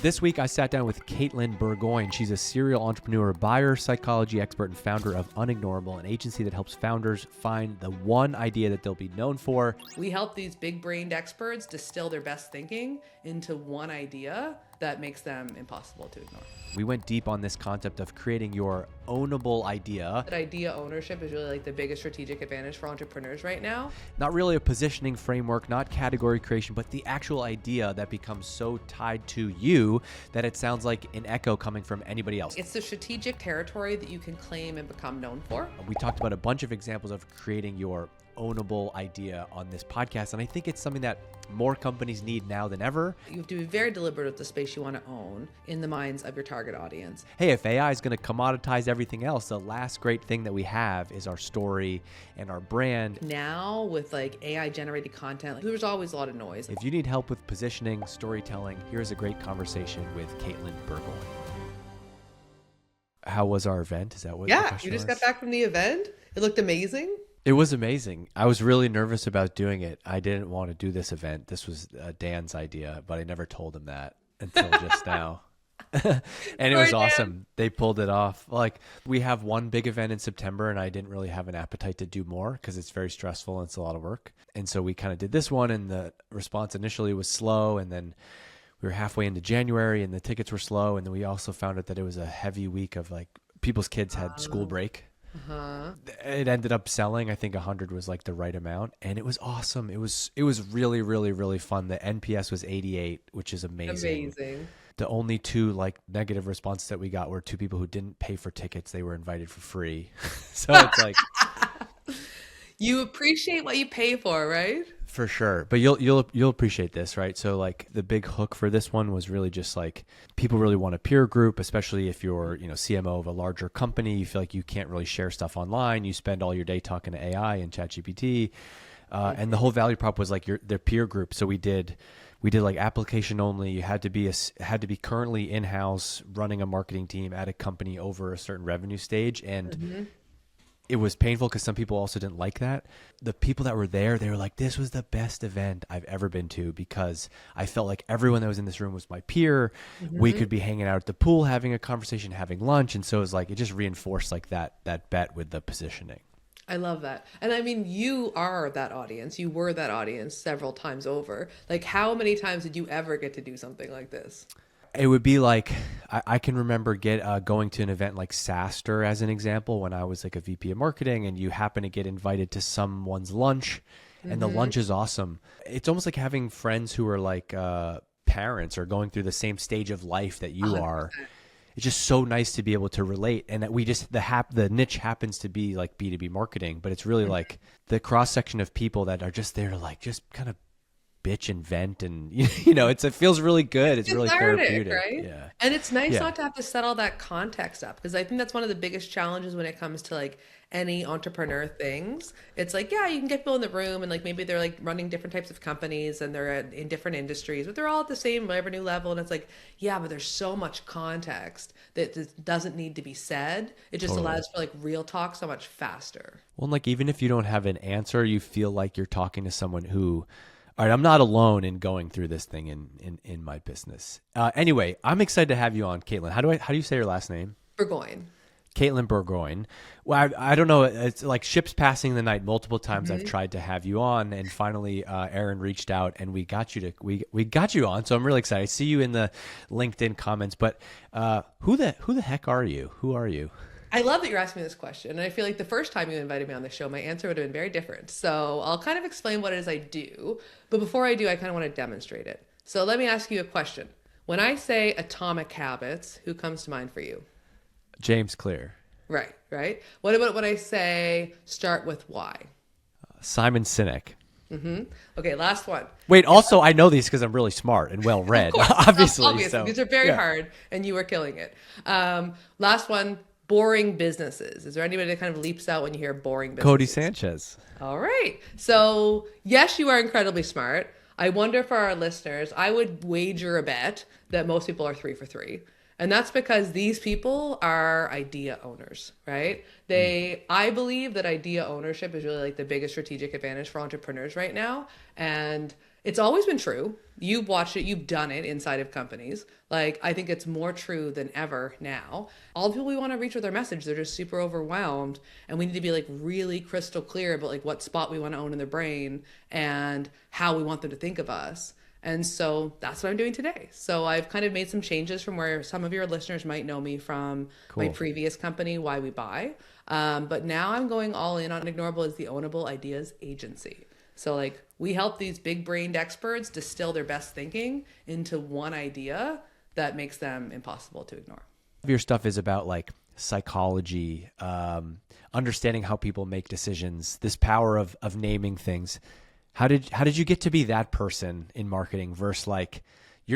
This week, I sat down with Katelyn Bourgoin. She's a serial entrepreneur, buyer, psychology expert, and founder of Unignorable, an agency that helps founders find the one idea that they'll be known for. We help these big-brained experts distill their best thinking into one idea that makes them impossible to ignore. We went deep on this concept of creating your ownable idea. That idea ownership is really like the biggest strategic advantage for entrepreneurs right now. Not really a positioning framework, not category creation, but the actual idea that becomes so tied to you that it sounds like an echo coming from anybody else. It's the strategic territory that you can claim and become known for. We talked about a bunch of examples of creating your ownable idea on this podcast, and I think it's something that more companies need now than ever. You have to be very deliberate with the space you want to own in the minds of your target audience. Hey, if AI is going to commoditize everything else, the last great thing that we have is our story and our brand. Now with like AI generated content, there's always a lot of noise. If you need help with positioning, storytelling, here's a great conversation with Katelyn Bourgoin. How was our event? Is that what? Yeah, you just got back from the event. It looked amazing. It was amazing. I was really nervous about doing it. I didn't want to do this event. This was Dan's idea, but I never told him that until just now. And it was awesome. They pulled it off. Like, we have one big event in September, and I didn't really have an appetite to do more because it's very stressful and it's a lot of work. And so we kind of did this one, and the response initially was slow, and then we were halfway into January and the tickets were slow. And then we also found out that it was a heavy week of like people's kids had school break. It ended up selling. I think 100 was like the right amount, and it was awesome. It was really, really, really fun. The NPS was 88, which is amazing. The only two like negative responses that we got were two people who didn't pay for tickets. They were invited for free. So it's like you appreciate what you pay for, right? For sure. But you'll appreciate this, right? So like the big hook for this one was really just like people really want a peer group, especially if you're, CMO of a larger company. You feel like you can't really share stuff online. You spend all your day talking to AI and ChatGPT. And the whole value prop was like their peer group. So we did like application only. You had to be currently in-house running a marketing team at a company over a certain revenue stage. And it was painful because some people also didn't like that. The people that were there, they were like, this was the best event I've ever been to because I felt like everyone that was in this room was my peer. We could be hanging out at the pool, having a conversation, having lunch. And so it was like, it just reinforced like that bet with the positioning. I love that. And I mean, you are that audience. You were that audience several times over. Like, how many times did you ever get to do something like this? It would be like, I can remember going to an event like SaaStr as an example when I was like a VP of marketing, and you happen to get invited to someone's lunch and the lunch is awesome. It's almost like having friends who are like parents or going through the same stage of life that you 100%. are. It's just so nice to be able to relate. And that we just, the niche happens to be like B2B marketing, but it's really like the cross section of people that are just there to like, just kind of bitch and vent, and it feels really good. It's really therapeutic, right? Yeah. And it's nice not to have to set all that context up, because I think that's one of the biggest challenges when it comes to like any entrepreneur things. It's like, yeah, you can get people in the room and like maybe they're like running different types of companies and they're in different industries, but they're all at the same revenue level. And it's like, yeah, but there's so much context that doesn't need to be said. It just allows for like real talk so much faster. Well, like even if you don't have an answer, you feel like you're talking to someone who, all right, I'm not alone in going through this thing in my business. Anyway, I'm excited to have you on, Katelyn. How do you say your last name? Bourgoin. Katelyn Bourgoin. Well, I don't know. It's like ships passing the night. Multiple times I've tried to have you on, and finally Aaron reached out and we got you on. So I'm really excited. I see you in the LinkedIn comments. But who the heck are you? Who are you? I love that you're asking me this question. And I feel like the first time you invited me on the show, my answer would have been very different. So I'll kind of explain what it is I do. But before I do, I kind of want to demonstrate it. So let me ask you a question. When I say atomic habits, who comes to mind for you? James Clear. Right. What about when I say start with why? Simon Sinek. Okay, last one. Wait, also, I know these because I'm really smart and well-read, obviously. So, these are very hard, and you are killing it. Last one. Boring businesses. Is there anybody that kind of leaps out when you hear boring businesses? Cody Sanchez. All right. So yes, you are incredibly smart. I wonder for our listeners, I would wager a bet that most people are 3 for 3. And that's because these people are idea owners, right? I believe that idea ownership is really like the biggest strategic advantage for entrepreneurs right now. And It's always been true. You've watched it, you've done it inside of companies. Like, I think it's more true than ever now. All the people we want to reach with our message, they're just super overwhelmed. And we need to be like really crystal clear about like what spot we want to own in their brain and how we want them to think of us. And so that's what I'm doing today. So I've kind of made some changes from where some of your listeners might know me from my previous company, Why We Buy. But now I'm going all in on Unignorable as the ownable ideas agency. So like we help these big brained experts distill their best thinking into one idea that makes them impossible to ignore. Your stuff is about like psychology, understanding how people make decisions, this power of naming things. How did you get to be that person in marketing versus like,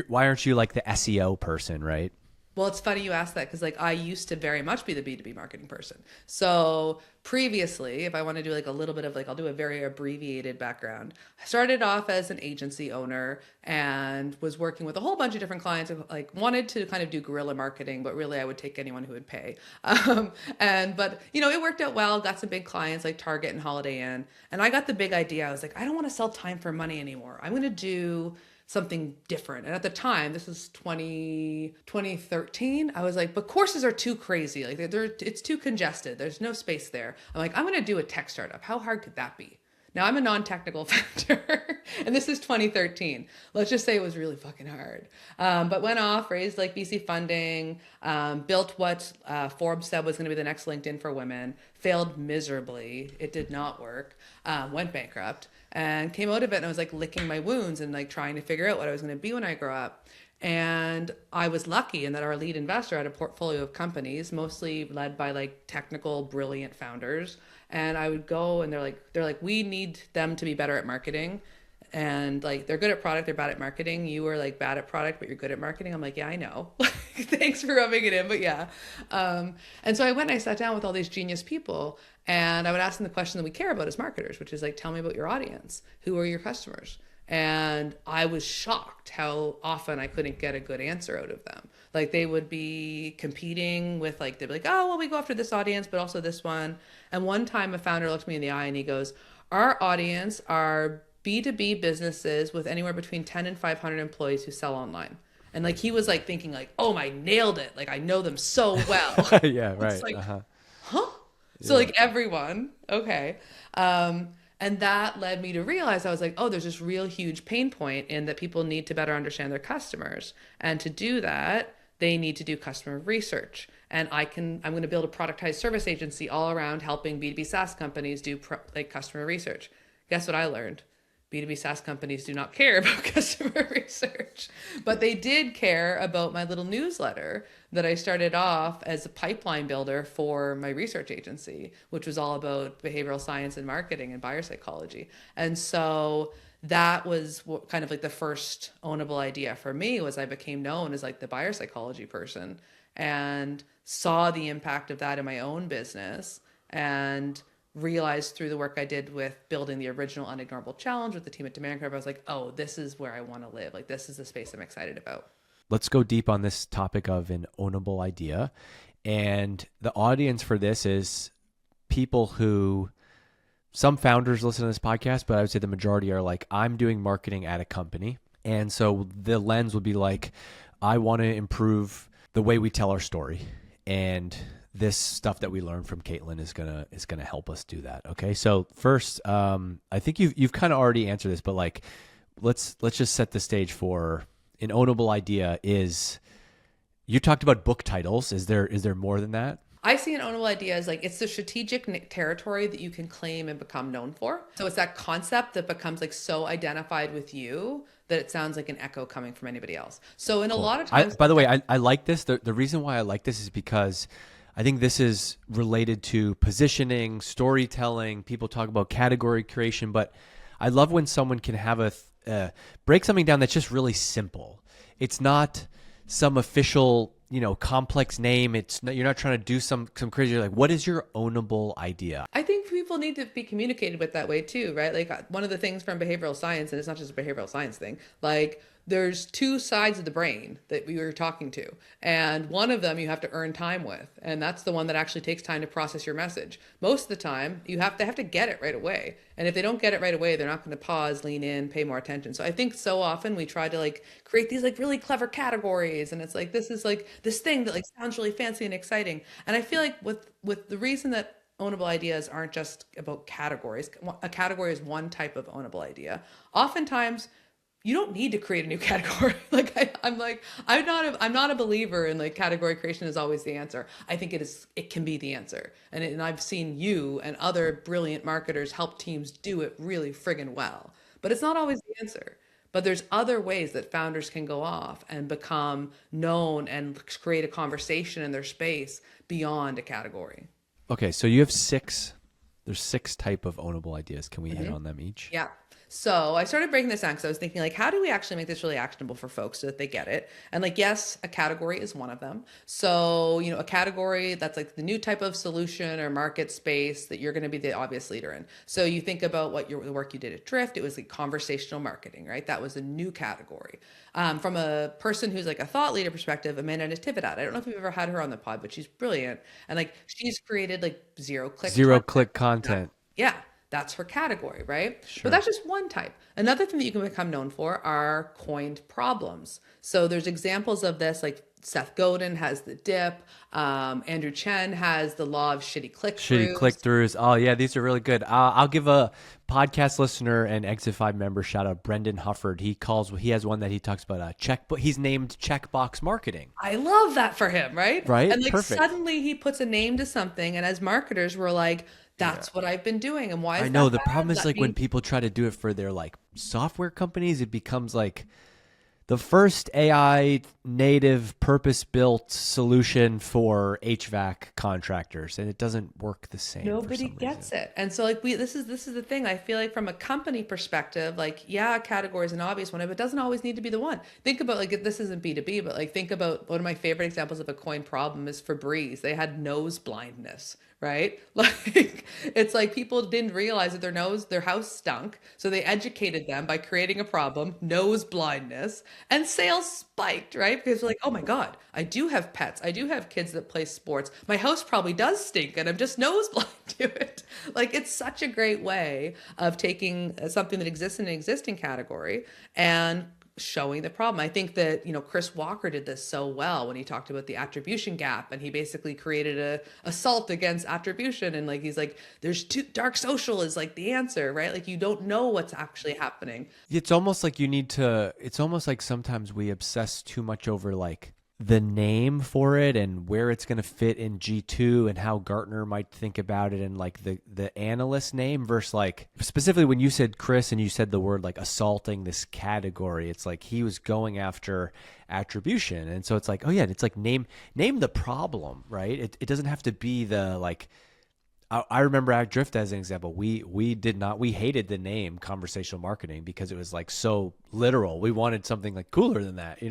why aren't you like the SEO person, right? Well, it's funny you asked that because like I used to very much be the B2B marketing person. So previously, if I want to do like a little bit of like, I'll do a very abbreviated background. I started off as an agency owner and was working with a whole bunch of different clients who like wanted to kind of do guerrilla marketing, but really I would take anyone who would pay. But you know, it worked out well, got some big clients like Target and Holiday Inn. And I got the big idea. I was like, I don't want to sell time for money anymore. I'm going to do something different. And at the time, this is 2013, I was like, but courses are too crazy. Like it's too congested. There's no space there. I'm like, I'm going to do a tech startup. How hard could that be? Now I'm a non-technical founder and this is 2013. Let's just say it was really fucking hard. But went off, raised like VC funding, built what Forbes said was going to be the next LinkedIn for women, failed miserably. It did not work, went bankrupt and came out of it. And I was like licking my wounds and like trying to figure out what I was going to be when I grow up. And I was lucky in that our lead investor had a portfolio of companies, mostly led by like technical, brilliant founders. And I would go and they're like, we need them to be better at marketing. And like, they're good at product, they're bad at marketing. You were like bad at product, but you're good at marketing. I'm like, yeah, I know. Thanks for rubbing it in, but yeah. And so I went and I sat down with all these genius people and I would ask them the question that we care about as marketers, which is like, tell me about your audience. Who are your customers? And I was shocked how often I couldn't get a good answer out of them. Like they would be competing with like, they'd be like, oh, well, we go after this audience, but also this one. And one time a founder looked me in the eye and he goes, our audience are B2B businesses with anywhere between 10 and 500 employees who sell online. And like, he was like thinking like, oh, I nailed it. Like I know them so well. Yeah, right. It's like, huh? So like everyone, okay. And that led me to realize I was like, oh, there's this real huge pain point in that people need to better understand their customers. And to do that, they need to do customer research. And I'm going to build a productized service agency all around helping B2B SaaS companies do like customer research. Guess what I learned? B2B SaaS companies do not care about customer research, but they did care about my little newsletter that I started off as a pipeline builder for my research agency, which was all about behavioral science and marketing and buyer psychology. And so that was kind of like the first ownable idea for me was I became known as like the buyer psychology person and saw the impact of that in my own business and realized through the work I did with building the original Unignorable challenge with the team at Demand Curve, I was like, oh, this is where I want to live. Like, this is the space I'm excited about. Let's go deep on this topic of an ownable idea. And the audience for this is people who, some founders listen to this podcast, but I would say the majority are like, I'm doing marketing at a company. And so the lens would be like, I want to improve the way we tell our story. And this stuff that we learned from Katelyn is gonna help us do that. Okay, so first, I think you've kind of already answered this, but like, let's just set the stage for an ownable idea. Is you talked about book titles? Is there more than that? I see an ownable idea as like, it's the strategic territory that you can claim and become known for. So it's that concept that becomes like so identified with you that it sounds like an echo coming from anybody else. So in a lot of times, by the way, I like this. The reason why I like this is because I think this is related to positioning, storytelling. People talk about category creation, but I love when someone can have break something down that's just really simple. It's not some official, complex name. You're not trying to do some crazy, like, what is your ownable idea? I think people need to be communicated with that way too, right? Like one of the things from behavioral science, and it's not just a behavioral science thing, like there's two sides of the brain that we were talking to. And one of them you have to earn time with. And that's the one that actually takes time to process your message. Most of the time, they have to get it right away. And if they don't get it right away, they're not going to pause, lean in, pay more attention. So I think so often we try to like create these like really clever categories. And it's like, this is like this thing that like sounds really fancy and exciting. And I feel like with the reason that ownable ideas aren't just about categories. A category is one type of ownable idea. Oftentimes, you don't need to create a new category. I'm not a believer in like category creation is always the answer. I think it can be the answer. And I've seen you and other brilliant marketers help teams do it really friggin' well. But it's not always the answer. But there's other ways that founders can go off and become known and create a conversation in their space beyond a category. Okay, so you have there's 6 type of ownable ideas. Can we hit on them each? Yeah. So I started breaking this down because I was thinking like, how do we actually make this really actionable for folks so that they get it? And like, yes, a category is one of them. So, a category that's like the new type of solution or market space that you're going to be the obvious leader in. So you think about the work you did at Drift, it was like conversational marketing, right? That was a new category. From a person who's like a thought leader perspective, Amanda Natividad, I don't know if you've ever had her on the pod, but she's brilliant. And like, she's created like zero click content. Yeah. That's her category, right? Sure. But that's just one type. Another thing that you can become known for are coined problems. So there's examples of this, like Seth Godin has the dip. Andrew Chen has the law of shitty click-throughs. Oh yeah, these are really good. I'll give a podcast listener and Exit 5 member shout out, Brendan Hufford. He has one that he talks about he's named checkbox marketing. I love that for him, right? Right. And like Perfect. Suddenly he puts a name to something, and as marketers, we're like, that's what I've been doing. And why is I know that the bad? problem is like when people try to do it for their like software companies, it becomes like the first AI native purpose-built solution for HVAC contractors, and it doesn't work the same. Nobody gets it. And so like this is the thing. I feel like from a company perspective, like, yeah, category is an obvious one, but it doesn't always need to be the one. Think about like, this isn't B2B, but like think about one of my favorite examples of a coin problem is Febreze. They had nose blindness, right? Like it's like people didn't realize that their house stunk. So they educated them by creating a problem, nose blindness, and sales spiked, right? Because like, oh my God, I do have pets. I do have kids that play sports. My house probably does stink and I'm just nose blind to it. Like it's such a great way of taking something that exists in an existing category and showing the problem. I think that, Chris Walker did this so well when he talked about the attribution gap, and he basically created a assault against attribution. And like, he's like, dark social is like the answer, right? Like you don't know what's actually happening. It's almost like it's almost like sometimes we obsess too much over like the name for it and where it's going to fit in G2 and how Gartner might think about it and like the analyst name versus like specifically when you said Chris and you said the word like assaulting this category, it's like he was going after attribution. And so it's like, oh yeah, it's like name the problem, right? It doesn't have to be the like, I remember at Drift as an example, we hated the name conversational marketing because it was like so literal. We wanted something like cooler than that,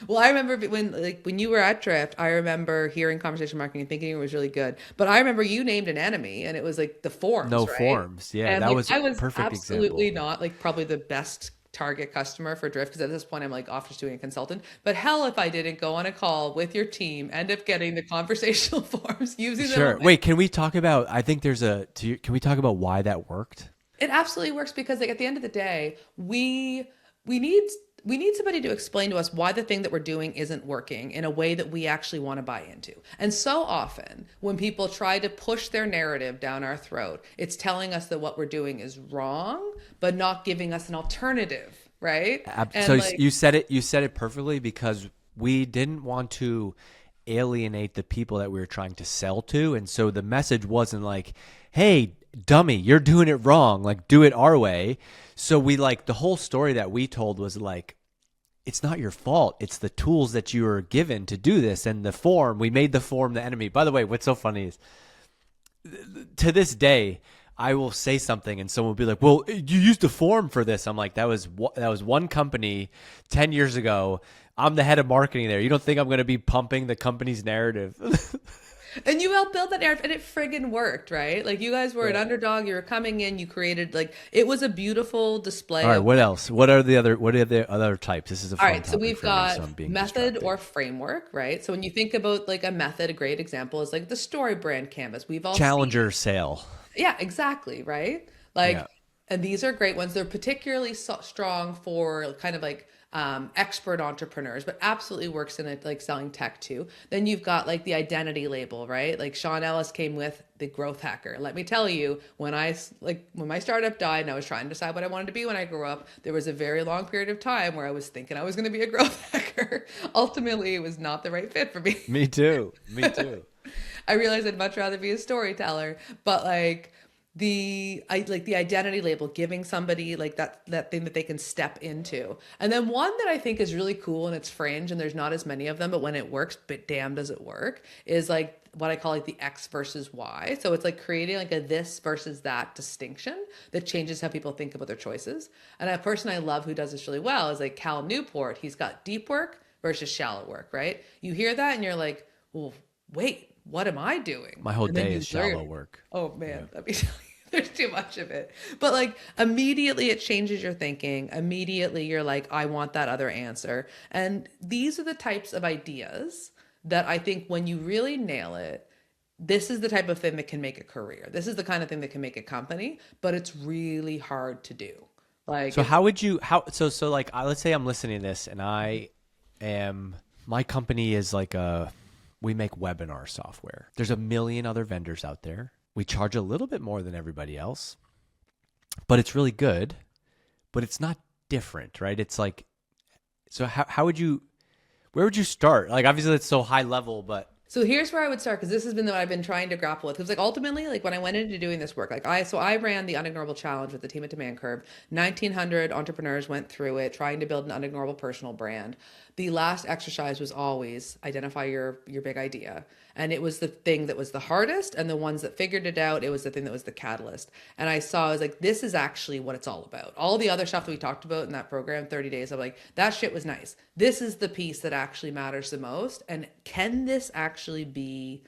Well, I remember when you were at Drift, I remember hearing conversation marketing and thinking it was really good. But I remember you named an enemy, and it was like the forms. No right? Forms, yeah, and that like, was I was perfect absolutely example. not like probably the best target customer for Drift because at this point I'm like off just doing a consultant. But hell, if I didn't go on a call with your team, end up getting the conversational forms using them. Sure. Wait, can we talk about? I think can we talk about why that worked? It absolutely works because like at the end of the day, we need somebody to explain to us why the thing that we're doing isn't working in a way that we actually want to buy into. And so often when people try to push their narrative down our throat, it's telling us that what we're doing is wrong, but not giving us an alternative, right? So you said it perfectly because we didn't want to alienate the people that we were trying to sell to. And so the message wasn't like, hey, dummy, you're doing it wrong. Like, do it our way. So we like the whole story that we told was like, it's not your fault. It's the tools that you were given to do this. And we made the form the enemy. By the way, what's so funny is to this day, I will say something and someone will be like, well, you used a form for this. I'm like, that was one company 10 years ago. I'm the head of marketing there. You don't think I'm going to be pumping the company's narrative? And you helped build that narrative, and it friggin' worked, right? Like you guys were an Yeah. underdog. You were coming in. You created like it was a beautiful All display right. of What like. else? What are the other types? This is a All fun right, so topic we've for me, so got I'm being method or distracted. framework, right? So when you think about like a method, a great example is like the story brand canvas. We've all seen Challenger it. sale. Yeah, exactly, right? Yeah. Like, and these are great ones. They're particularly strong for kind of like expert entrepreneurs, but absolutely works in it like selling tech too. Then you've got like the identity label, right? Like Sean Ellis came with the growth hacker. Let me tell you, when like when my startup died and I was trying to decide what I wanted to be when I grew up, there was a very long period of time where I was thinking I was going to be a growth hacker. Ultimately, it was not the right fit for me. Me too. Me too. I realized I'd much rather be a storyteller, but like I like the identity label, giving somebody like that thing that they can step into. And then one that I think is really cool and it's fringe and there's not as many of them, but when it works, but damn does it work, is like what I call like the X versus Y. So it's like creating like a this versus that distinction that changes how people think about their choices. And a person I love who does this really well is like Cal Newport. He's got deep work versus shallow work, right? You hear that and you're like, well, wait, what am I doing? My whole And then day you is shallow learn. work. Oh Yeah. man, let me tell you, there's too much of it. But like immediately it changes your thinking. Immediately you're like, I want that other answer. And these are the types of ideas that I think when you really nail it, this is the type of thing that can make a career. This is the kind of thing that can make a company, but it's really hard to do. Like So it's how would you how so like let's say I'm listening to this and I am my company is like a we make webinar software. There's a million other vendors out there. We charge a little bit more than everybody else, but it's really good, but it's not different, right? It's like so how would you where would you start? Like obviously it's so high level, but So here's where I would start because this has been what I've been trying to grapple with. Because like ultimately, like when I went into doing this work, I ran the Unignorable Challenge with the team at Demand Curve. 1,900 entrepreneurs went through it, trying to build an unignorable personal brand. The last exercise was always identify your big idea, and it was the thing that was the hardest. And the ones that figured it out, it was the thing that was the catalyst. And I was like, this is actually what it's all about. All the other stuff that we talked about in that program, 30 days, I'm like, that shit was nice. This is the piece that actually matters the most. And can this actually be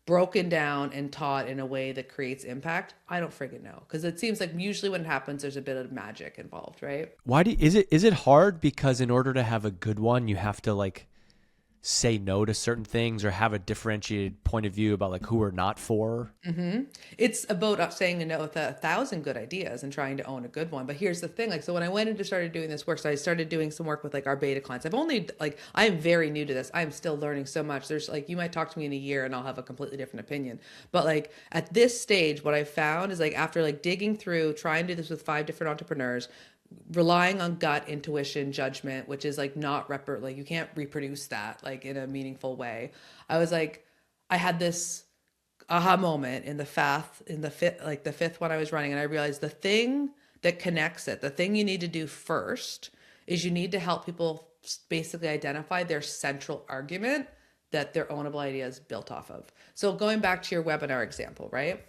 broken down and taught in a way that creates impact? I don't friggin' know. Because it seems like usually when it happens, there's a bit of magic involved, right? why do is it hard because in order to have a good one, you have to like say no to certain things or have a differentiated point of view about like who we're not for? It's about saying no with 1,000 good ideas and trying to own a good one. But here's the thing, like, so when I went into started doing this work, so I started doing some work with like our beta clients. I've only like I am very new to this. I'm still learning so much. There's like you might talk to me in a year and I'll have a completely different opinion. But like at this stage, what I found is like after like digging through, trying to do this with 5 different entrepreneurs, relying on gut intuition judgment, which is like not like you can't reproduce that like in a meaningful way. I was like I had this aha moment in the fifth one I was running, and I realized the thing that connects it, the thing you need to do first is you need to help people basically identify their central argument that their ownable idea is built off of. So going back to your webinar example, right?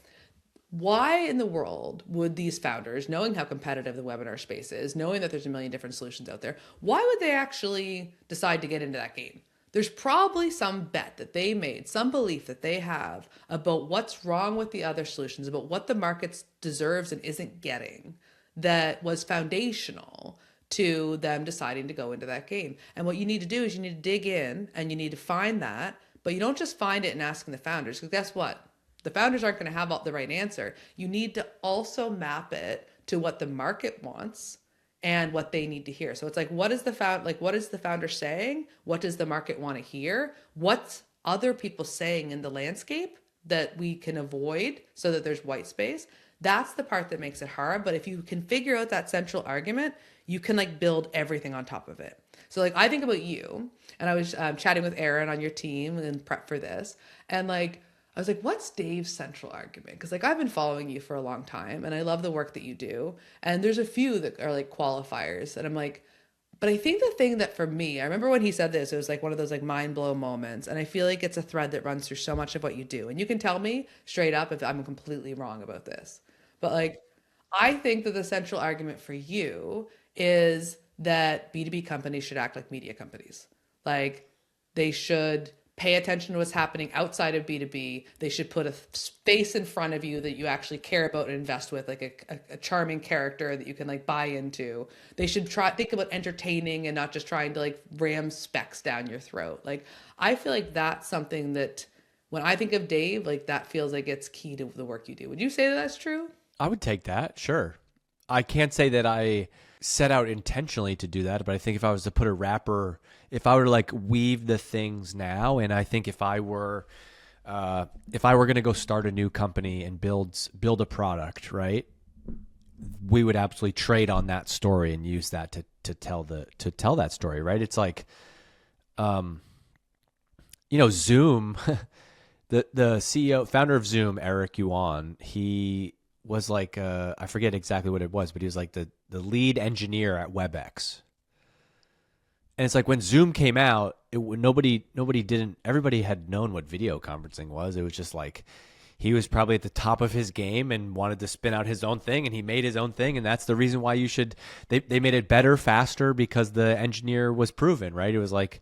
Why in the world would these founders, knowing how competitive the webinar space is, knowing that there's a million different solutions out there, why would they actually decide to get into that game? There's probably some bet that they made, some belief that they have about what's wrong with the other solutions, about what the market deserves and isn't getting, that was foundational to them deciding to go into that game. And what you need to do is you need to dig in and you need to find that, but you don't just find it and asking the founders, because guess what? The founders aren't going to have the right answer. You need to also map it to what the market wants and what they need to hear. So it's like, what is the founder saying? What does the market want to hear? What's other people saying in the landscape that we can avoid so that there's white space? That's the part that makes it hard. But if you can figure out that central argument, you can like build everything on top of it. So like I think about you, and I was chatting with Aaron on your team and prep for this, and like I was like, what's Dave's central argument? Because like I've been following you for a long time and I love the work that you do. And there's a few that are like qualifiers. And I'm like, but I think the thing that for me, I remember when he said this, it was like one of those like mind blow moments. And I feel like it's a thread that runs through so much of what you do. And you can tell me straight up if I'm completely wrong about this. But like, I think that the central argument for you is that B2B companies should act like media companies. Like they should pay attention to what's happening outside of B2B. They should put a face in front of you that you actually care about and invest with, like a charming character that you can like buy into. They should try think about entertaining and not just trying to like ram specs down your throat. Like I feel like that's something that when I think of Dave, like that feels like it's key to the work you do. Would you say that that's true? I would take that. Sure. I can't say that I set out intentionally to do that, but I think if I was to put a wrapper, if I were to like weave the things now, and I think if I were going to go start a new company and build a product, right, we would absolutely trade on that story and use that to tell that story, right? It's like, Zoom, the CEO, founder of Zoom, Eric Yuan, he was like, I forget exactly what it was, but he was like the lead engineer at WebEx. And it's like when Zoom came out, everybody had known what video conferencing was. It was just like, he was probably at the top of his game and wanted to spin out his own thing, and he made his own thing. And that's the reason why they made it better, faster, because the engineer was proven, right? It was like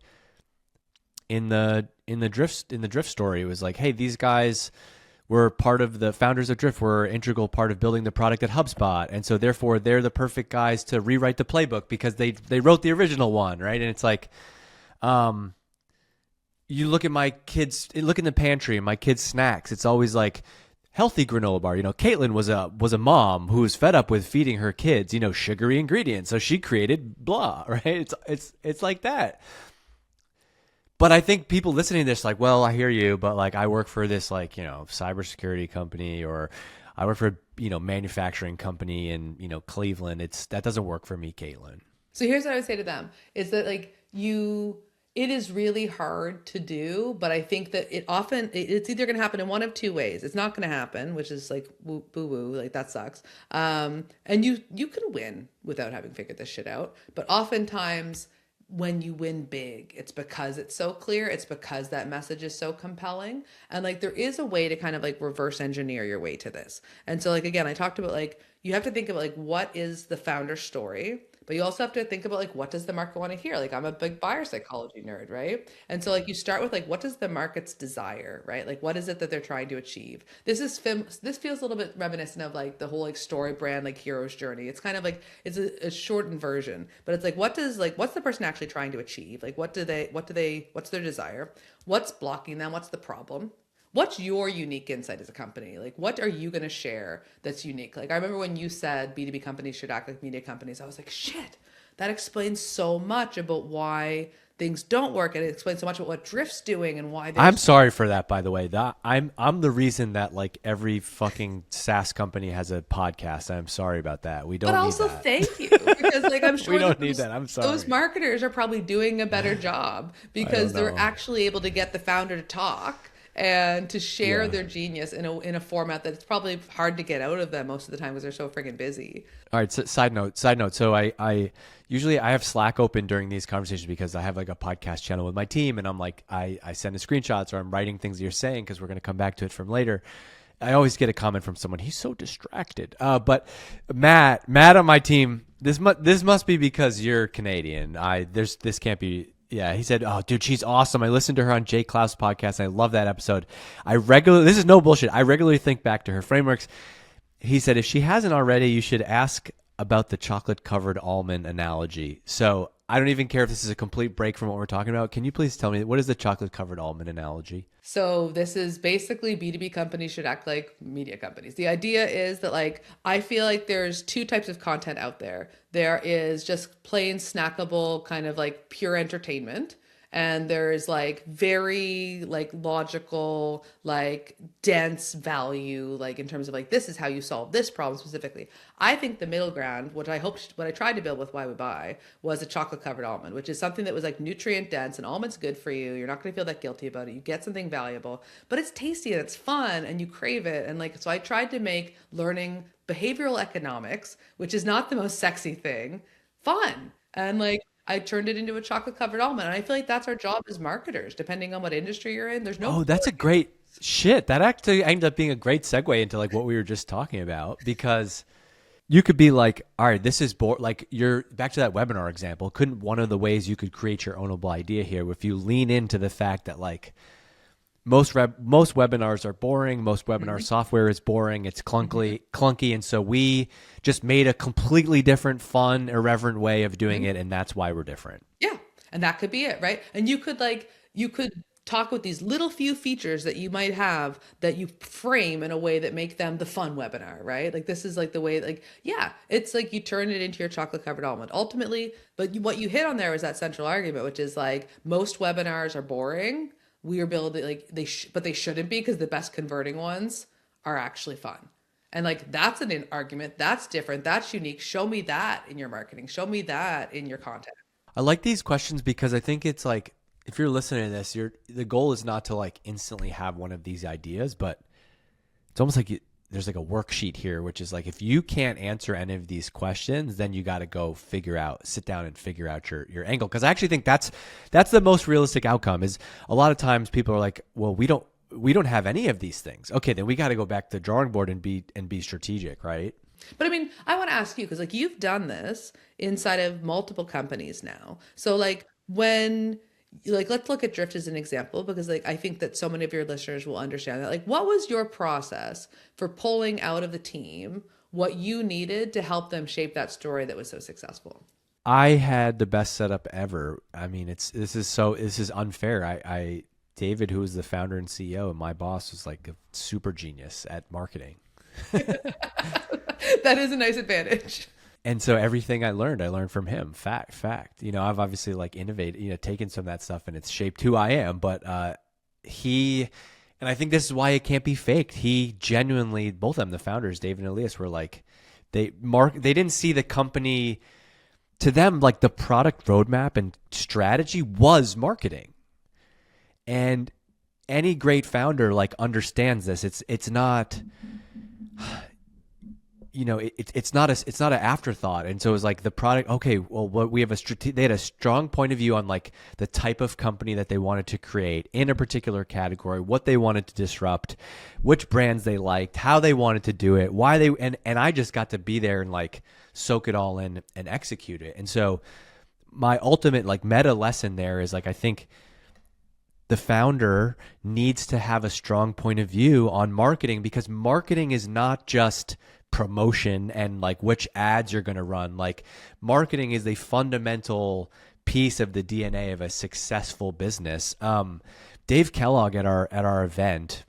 in the Drift story, it was like, hey, these guys were part of the founders of Drift, were an integral part of building the product at HubSpot. And so therefore they're the perfect guys to rewrite the playbook because they wrote the original one, right? And it's like, you look in the pantry and my kids' snacks, it's always like healthy granola bar. Katelyn was a mom who was fed up with feeding her kids, sugary ingredients. So she created blah, right? It's like that. But I think people listening to this, like, well, I hear you, but like I work for this like, cybersecurity company, or I work for a manufacturing company in, Cleveland. That doesn't work for me, Katelyn. So here's what I would say to them is that like it is really hard to do, but I think that it's either going to happen in one of two ways. It's not going to happen, which is like boo woo, like that sucks. And you can win without having figured this shit out. But oftentimes when you win big, it's because it's so clear. It's because that message is so compelling. And like, there is a way to kind of like reverse engineer your way to this. And so like, again, I talked about like, you have to think about like, what is the founder story? But you also have to think about like, what does the market want to hear? Like I'm a big buyer psychology nerd, right? And so like you start with like, what does the market's desire, right? Like what is it that they're trying to achieve? This feels a little bit reminiscent of like the whole like story brand, like hero's journey. It's kind of like, it's a shortened version, but it's like, what's the person actually trying to achieve? Like what's their desire? What's blocking them? What's the problem? What's your unique insight as a company? Like, what are you going to share that's unique? Like, I remember when you said B2B companies should act like media companies, I was like, shit, that explains so much about why things don't work. And it explains so much about what Drift's doing and why I'm sorry for that, by the way. I'm the reason that like every fucking SaaS company has a podcast. I'm sorry about that. We don't need that. But also thank you, because like I'm sure we don't need that. I'm sorry. Those marketers are probably doing a better job because they're actually able to get the founder to talk and to share their genius in a format that's probably hard to get out of them most of the time because they're so friggin' busy. All right. So side note. So I usually I have Slack open during these conversations because I have like a podcast channel with my team, and I'm like, I send the screenshots or I'm writing things that you're saying because we're going to come back to it from later. I always get a comment from someone, he's so distracted. But Matt on my team, this must be because you're Canadian. This can't be. Yeah, he said, "Oh, dude, she's awesome. I listened to her on Jay Klaus' podcast, and I love that episode. This is no bullshit. I regularly think back to her frameworks." He said, "If she hasn't already, you should ask about the chocolate-covered almond analogy." So I don't even care if this is a complete break from what we're talking about. Can you please tell me, what is the chocolate-covered almond analogy? So this is basically B2B companies should act like media companies. The idea is that like, I feel like there's two types of content out there. There is just plain snackable kind of like pure entertainment. And there's like very like logical, like dense value, like in terms of like, this is how you solve this problem specifically. I think the middle ground, what I tried to build with Why We Buy, was a chocolate covered almond, which is something that was like nutrient dense, and almond's good for you. You're not going to feel that guilty about it. You get something valuable, but it's tasty and it's fun and you crave it. And like, so I tried to make learning behavioral economics, which is not the most sexy thing, fun. And like, I turned it into a chocolate covered almond. And I feel like that's our job as marketers, depending on what industry you're in. There's no. Oh, that's a great shit. That actually ended up being a great segue into like what we were just talking about, because You could be like, all right, this is like you're back to that webinar example. Couldn't one of the ways you could create your ownable idea here if you lean into the fact that like most webinars are boring, most webinar software is boring, it's clunky, and so we just made a completely different, fun, irreverent way of doing it, and that's why we're different. Yeah. And that could be it, right? And you could talk with these little few features that you might have that you frame in a way that make them the fun webinar, right? Like this is like the way, like, yeah, it's like you turn it into your chocolate covered almond ultimately. But what you hit on there is that central argument, which is like most webinars are boring. We are building like but they shouldn't be because the best converting ones are actually fun. And like that's an argument that's different, that's unique. Show me that in your marketing. Show me that in your content. I like these questions because I think it's like, if you're listening to this, the goal is not to like instantly have one of these ideas, but it's almost like there's like a worksheet here, which is like, if you can't answer any of these questions, then you got to go sit down and figure out your angle. Cause I actually think that's the most realistic outcome. Is a lot of times people are like, well, we don't have any of these things. Okay. Then we got to go back to the drawing board and be strategic. Right. But I mean, I want to ask you, because like you've done this inside of multiple companies now. So like let's look at Drift as an example, because like I think that so many of your listeners will understand that. Like, what was your process for pulling out of the team what you needed to help them shape that story that was so successful? I had the best setup ever. I mean, this is unfair. David, who was the founder and CEO, and my boss, was like a super genius at marketing. That is a nice advantage. And so everything I learned from him. Fact. You know, I've obviously like innovated, you know, taken some of that stuff and it's shaped who I am. But and I think this is why it can't be faked. He genuinely, both of them, the founders, Dave and Elias, were like, they didn't see the company. To them, like the product roadmap and strategy was marketing. And any great founder like understands this. It's not, you know, it's not an afterthought. And so it was like the product, okay, well, we have they had a strong point of view on like the type of company that they wanted to create in a particular category, what they wanted to disrupt, which brands they liked, how they wanted to do it, why they, and I just got to be there and like soak it all in and execute it. And so my ultimate like meta lesson there is like, I think the founder needs to have a strong point of view on marketing, because marketing is not just promotion and like which ads you're going to run. Like marketing is a fundamental piece of the DNA of a successful business. Dave Kellogg at our event,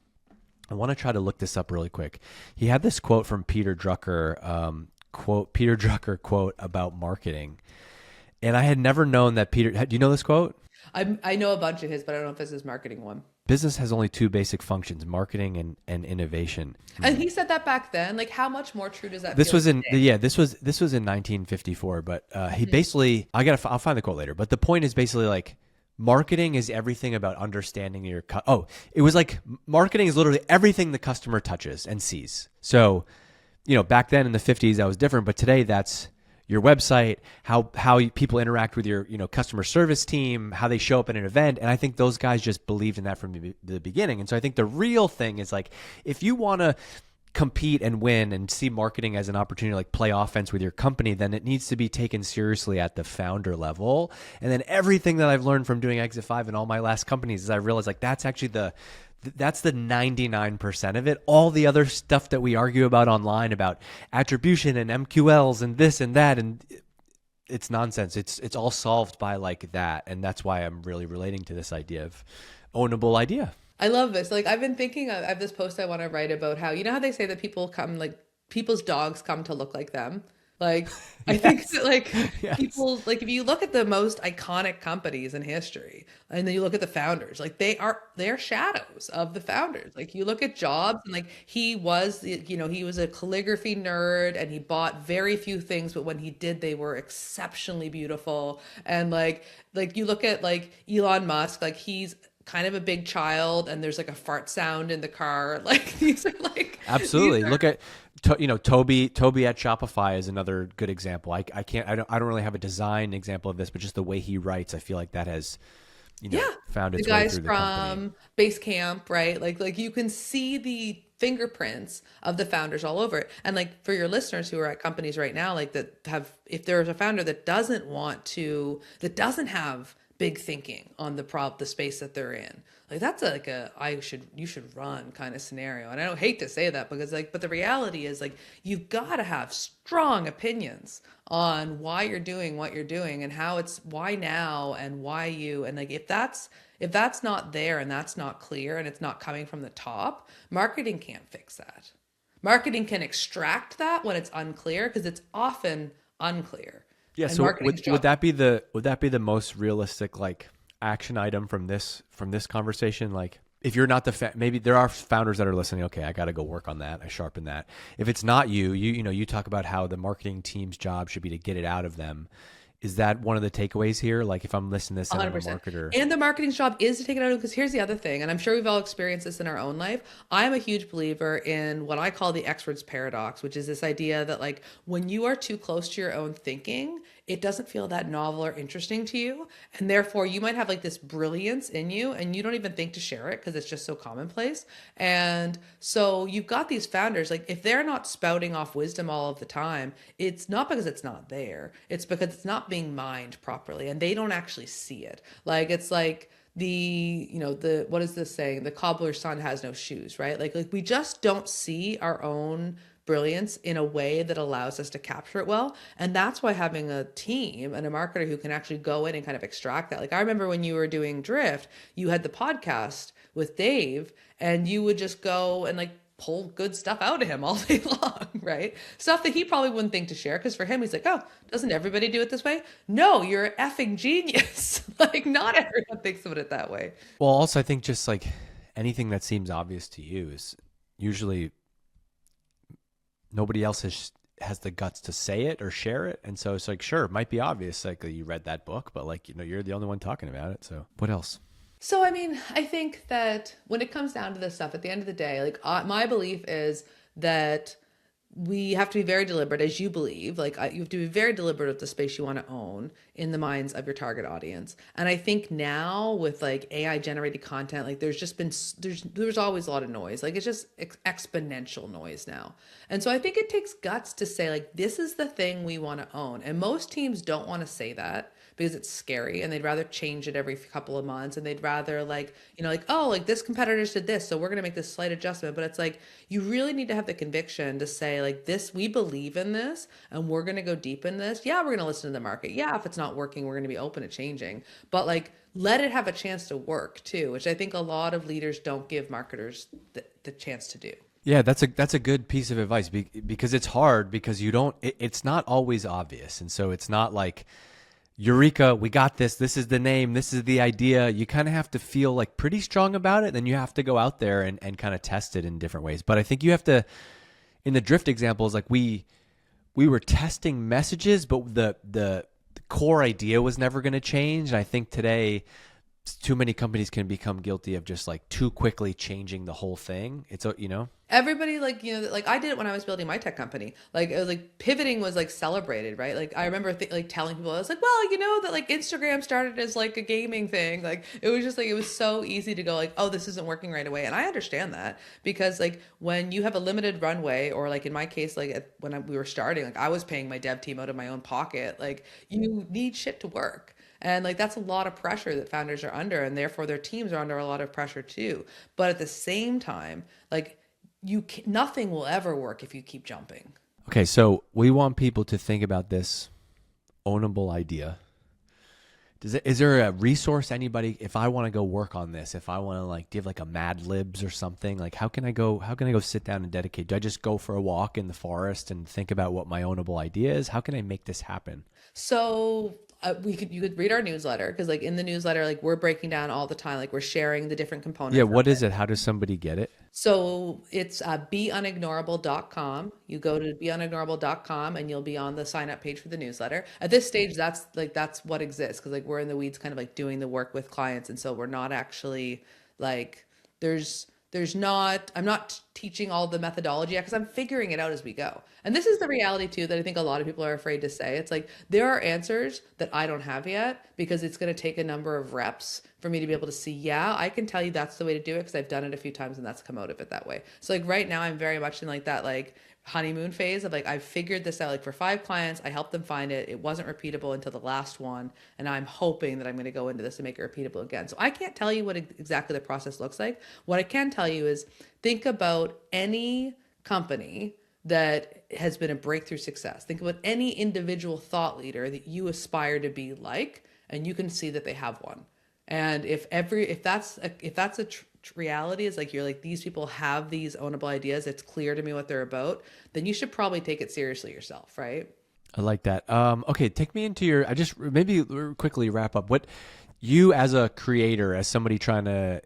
I want to try to look this up really quick. He had this quote from Peter Drucker, quote about marketing. And I had never known that Peter, do you know this quote? I know a bunch of his, but I don't know if this is marketing one. Business has only two basic functions: marketing and innovation. And he said that back then. Like, how much more true does that? This was in this was in 1954. But he basically, I'll find the quote later. But the point is basically like, marketing is everything about understanding your. It was like marketing is literally everything the customer touches and sees. So, you know, back then in the 50s that was different, but today that's your website, how people interact with your, you know, customer service team, how they show up at an event. And I think those guys just believed in that from the beginning. And so I think the real thing is like, if you want to compete and win and see marketing as an opportunity to like play offense with your company, then it needs to be taken seriously at the founder level. And then everything that I've learned from doing Exit 5 and all my last companies is I realized like that's actually that's the 99% of it. All the other stuff that we argue about online about attribution and MQLs and this and that, and it's nonsense. It's all solved by like that. And that's why I'm really relating to this idea of ownable idea. I love this. Like, I've been thinking, I have this post I want to write about how, you know how they say that people's dogs come to look like them? Like, I think that like Yes. people, like if you look at the most iconic companies in history and then you look at the founders, like they're shadows of the founders. Like you look at Jobs and like he was a calligraphy nerd and he bought very few things, but when he did, they were exceptionally beautiful. And like you look at like Elon Musk, like he's kind of a big child and there's like a fart sound in the car. Like these are like, absolutely. Look at, Toby at Shopify is another good example. I don't really have a design example of this, but just the way he writes, I feel like that has Yeah. found The its way guys through the company. from Base Camp, right? Like you can see the fingerprints of the founders all over it. And like for your listeners who are at companies right now, like that have, if there's a founder that doesn't want to, that doesn't have big thinking on the space that they're in, like that's like a you should run kind of scenario. And I don't hate to say that because like, but the reality is like you've got to have strong opinions on why you're doing what you're doing and how it's why now and why you, and like if that's not there and that's not clear and it's not coming from the top, marketing can't fix that. Marketing can extract that when it's unclear because it's often unclear. Yeah. And So marketing's would job. that be the most realistic like action item from this conversation? Like if you're not maybe there are founders that are listening. Okay, I got to go work on that. I sharpen that. If it's not you talk about how the marketing team's job should be to get it out of them. Is that one of the takeaways here? Like if I'm listening to this and I'm a 100%. marketer. And the marketing's job is to take it out of, because here's the other thing, and I'm sure we've all experienced this in our own life. I'm a huge believer in what I call the expert's paradox, which is this idea that like when you are too close to your own thinking, it doesn't feel that novel or interesting to you. And therefore you might have like this brilliance in you and you don't even think to share it because it's just so commonplace. And so you've got these founders, like if they're not spouting off wisdom all of the time, it's not because it's not there. It's because it's not being mined properly and they don't actually see it. Like it's like the what is this saying? The cobbler's son has no shoes, right? Like we just don't see our own brilliance in a way that allows us to capture it well. And that's why having a team and a marketer who can actually go in and kind of extract that. Like I remember when you were doing Drift, you had the podcast with Dave and you would just go and like pull good stuff out of him all day long, right? Stuff that he probably wouldn't think to share because for him, he's like, oh, doesn't everybody do it this way? No, you're an effing genius. Like not everyone thinks of it that way. Well, also I think just like anything that seems obvious to you is usually nobody else has the guts to say it or share it. And so it's like, sure, it might be obvious. Like you read that book, but like, you're the only one talking about it. So what else? So, I mean, I think that when it comes down to this stuff, at the end of the day, like my belief is that we have to be very deliberate, as you believe. Like you have to be very deliberate with the space you want to own in the minds of your target audience. And I think now with like AI generated content, like there's always a lot of noise. Like it's just exponential noise now. And so I think it takes guts to say like this is the thing we want to own. And most teams don't want to say that because it's scary and they'd rather change it every couple of months and they'd rather like like, oh, like this competitor did this so we're going to make this slight adjustment. But it's like you really need to have the conviction to say like this, we believe in this and we're going to go deep in this. Yeah, we're going to listen to the market. Yeah, if it's not working, we're going to be open to changing, but like let it have a chance to work too, which I think a lot of leaders don't give marketers the chance to do. Yeah, that's a good piece of advice because it's hard because it's not always obvious. And so it's not like, Eureka, we got this. This is the name. This is the idea. You kind of have to feel like pretty strong about it. Then you have to go out there and kind of test it in different ways. But I think you have to, in the Drift examples, like we were testing messages, but the core idea was never going to change. And I think today, too many companies can become guilty of just like too quickly changing the whole thing. It's Everybody like like I did it when I was building my tech company. Like it was like pivoting was like celebrated, right? Like I remember like telling people, I was like, well, that like Instagram started as like a gaming thing. Like it was just like it was so easy to go like, oh, this isn't working right away. And I understand that because like when you have a limited runway, or like in my case, like when we were starting, like I was paying my dev team out of my own pocket. Like you need shit to work. And like that's a lot of pressure that founders are under, and therefore their teams are under a lot of pressure too. But at the same time, like nothing will ever work if you keep jumping. Okay, so we want people to think about this ownable idea. Is there a resource anybody, if I want to go work on this, if I want to like give like a Mad Libs or something, like how can I go sit down and dedicate? Do I just go for a walk in the forest and think about what my ownable idea is? How can I make this happen? So you could read our newsletter, because like in the newsletter, like we're breaking down all the time, like we're sharing the different components. Yeah, what is it? How does somebody get it? So it's beunignorable.com. You go to beunignorable.com and you'll be on the sign up page for the newsletter. At this stage, that's what exists, because like we're in the weeds kind of like doing the work with clients. And so we're not actually like I'm not teaching all the methodology yet because I'm figuring it out as we go. And this is the reality too that I think a lot of people are afraid to say. It's like there are answers that I don't have yet because it's going to take a number of reps for me to be able to see, yeah, I can tell you that's the way to do it because I've done it a few times and that's come out of it that way. So like right now I'm very much in like that like honeymoon phase of like I've figured this out. Like for 5 clients, I helped them find it. It wasn't repeatable until the last one, and I'm hoping that I'm going to go into this and make it repeatable again. So I can't tell you what exactly the process looks like. What I can tell you is think about any company that has been a breakthrough success. Think about any individual thought leader that you aspire to be like, and you can see that they have one. And if that's a reality, is like you're like these people have these ownable ideas, it's clear to me what they're about, then you should probably take it seriously yourself, right? I like that. Okay, take me into your. I just maybe quickly wrap up. What you as a creator, as somebody trying to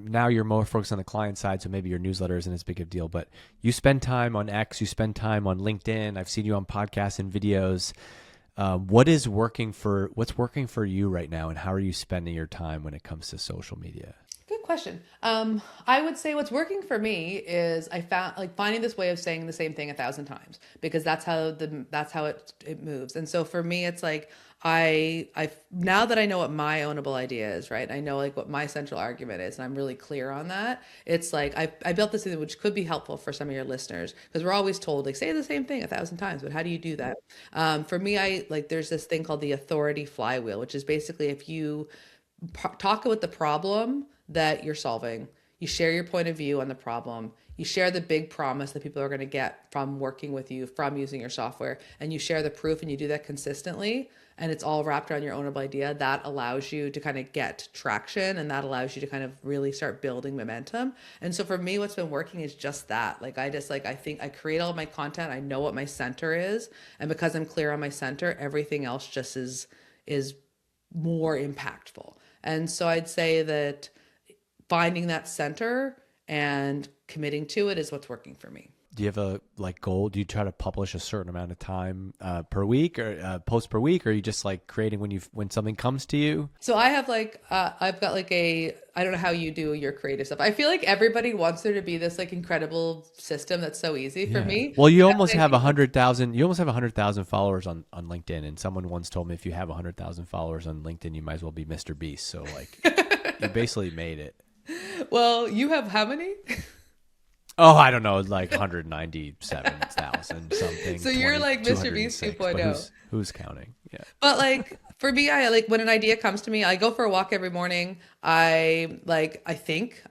now you're more focused on the client side, so maybe your newsletter isn't as big of a deal. But you spend time on X, you spend time on LinkedIn. I've seen you on podcasts and videos. What's working for you right now, and how are you spending your time when it comes to social media? Good question. I would say what's working for me is I found like finding this way of saying the same thing 1,000 times, because that's how it moves. And so for me, it's like I now that I know what my ownable idea is, right? I know like what my central argument is, and I'm really clear on that. It's like I built this thing which could be helpful for some of your listeners, because we're always told like say the same thing 1,000 times, but how do you do that? For me, I like there's this thing called the authority flywheel, which is basically if you talk about the problem that you're solving, you share your point of view on the problem, you share the big promise that people are going to get from working with you, from using your software, and you share the proof, and you do that consistently, and it's all wrapped around your ownable idea. That allows you to kind of get traction, and that allows you to kind of really start building momentum. And so for me, what's been working is just that. Like I think I create all of my content, I know what my center is, and because I'm clear on my center, everything else just is more impactful. And so I'd say that finding that center and committing to it is what's working for me. Do you have a like goal? Do you try to publish a certain amount of time per week, or post per week, or are you just like creating when something comes to you? So I have like I've got like I don't know how you do your creative stuff. I feel like everybody wants there to be this like incredible system that's so easy for me. Well, you almost have 100,000. You almost have 100,000 followers on LinkedIn, and someone once told me if you have 100,000 followers on LinkedIn, you might as well be Mr. Beast. So like, you basically made it. Well, you have how many? Oh, I don't know, like 197,000 something. So you're like Mr. Beast 2.0. Who's counting? Yeah. But like for me, I like when an idea comes to me, I go for a walk every morning. I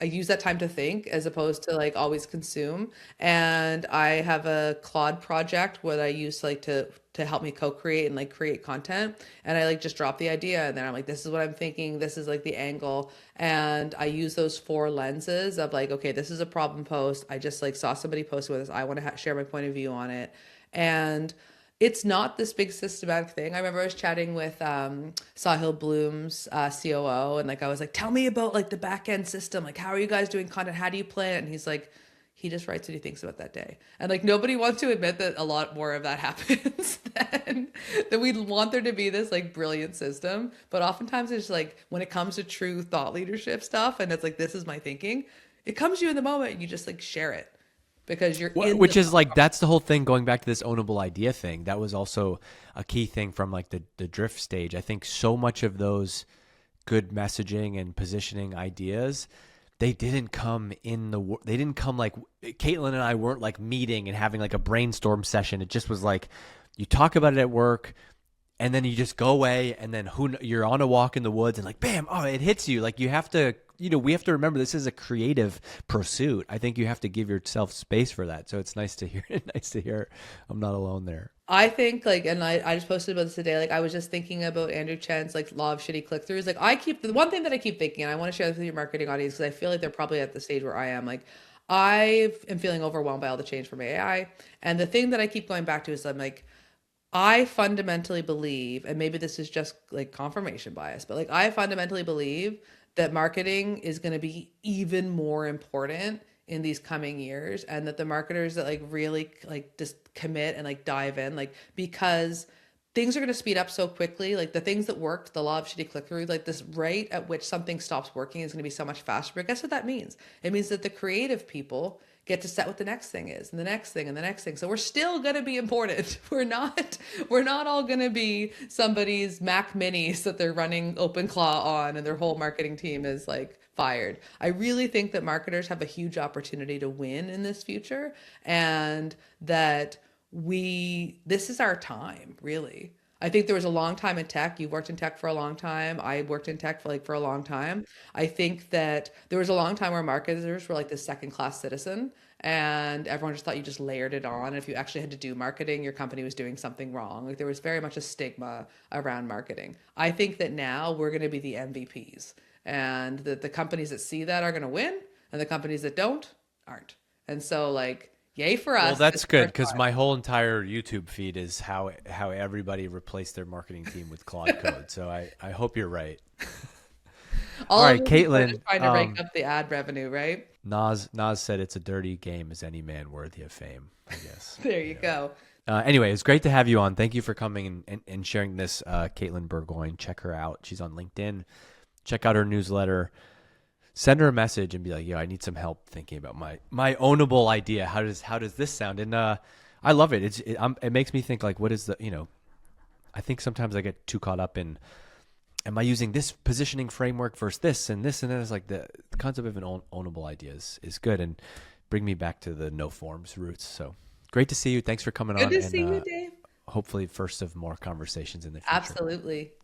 use that time to think as opposed to like always consume. And I have a Claude project where I use like to help me co-create and like create content. And I like just drop the idea, and then I'm like, this is what I'm thinking. This is like the angle. And I use those 4 lenses of like, okay, this is a problem post. I just like saw somebody post with this. I want to share my point of view on it. And it's not this big systematic thing. I remember I was chatting with Sahil Bloom's COO, and like I was like, tell me about like the back end system. Like, how are you guys doing content? How do you plan it? And he's like, he just writes what he thinks about that day. And like nobody wants to admit that a lot more of that happens than we'd want there to be this like brilliant system. But oftentimes it's like when it comes to true thought leadership stuff, and it's like, this is my thinking, it comes to you in the moment and you just like share it. Because you're which is like, that's the whole thing, going back to this ownable idea thing. That was also a key thing from like the drift stage. I think so much of those good messaging and positioning ideas, they didn't come like Katelyn and I weren't like meeting and having like a brainstorm session. It just was like, you talk about it at work, and then you just go away, and then you're on a walk in the woods, and like, bam, oh, it hits you. Like you have to, we have to remember this is a creative pursuit. I think you have to give yourself space for that. So it's nice to hear I'm not alone there. I think like, and I just posted about this today. Like I was just thinking about Andrew Chen's like law of shitty click-throughs. Like the one thing that I keep thinking, and I want to share this with your marketing audience, because I feel like they're probably at the stage where I am. Like I am feeling overwhelmed by all the change from AI. And the thing that I keep going back to is I'm like, I fundamentally believe, and maybe this is just like confirmation bias, but like I fundamentally believe that marketing is going to be even more important in these coming years, and that the marketers that like really like just commit and like dive in, like, because things are going to speed up so quickly. Like the things that worked, the law of shitty click through, like this rate at which something stops working is going to be so much faster. But guess what that means? It means that the creative people get to set what the next thing is and the next thing and the next thing. So we're still going to be important. We're not all going to be somebody's Mac minis that they're running OpenClaw on and their whole marketing team is like fired. I really think that marketers have a huge opportunity to win in this future, and that this is our time, really. I think there was a long time in tech. You worked in tech for a long time. I worked in tech for a long time. I think that there was a long time where marketers were like the second class citizen, and everyone just thought you just layered it on. And if you actually had to do marketing, your company was doing something wrong. Like there was very much a stigma around marketing. I think that now we're going to be the MVPs, and the companies that see that are going to win, and the companies that don't aren't. And so like, yay for Well, us. that's It's good our because time. my whole entire YouTube feed is how everybody replaced their marketing team with Claude Code. So I hope you're right. All All of right, those people are just Caitlin. trying to rake up the ad revenue, right? Nas said it's a dirty game as any man worthy of fame, I guess. There you go. Anyway, it's great to have you on. Thank you for coming and sharing this, Katelyn Bourgoin. Check her out. She's on LinkedIn. Check out her newsletter. Send her a message and be like, "Yo, I need some help thinking about my ownable idea. How does this sound?" And I love it. It makes me think like, what is the I think sometimes I get too caught up in, am I using this positioning framework versus this and this and then it's like the concept of an ownable idea is good and bring me back to the no forms roots. So great to see you. Thanks for coming Good on, to and see you, Dave. hopefully first of more conversations in the future. Absolutely.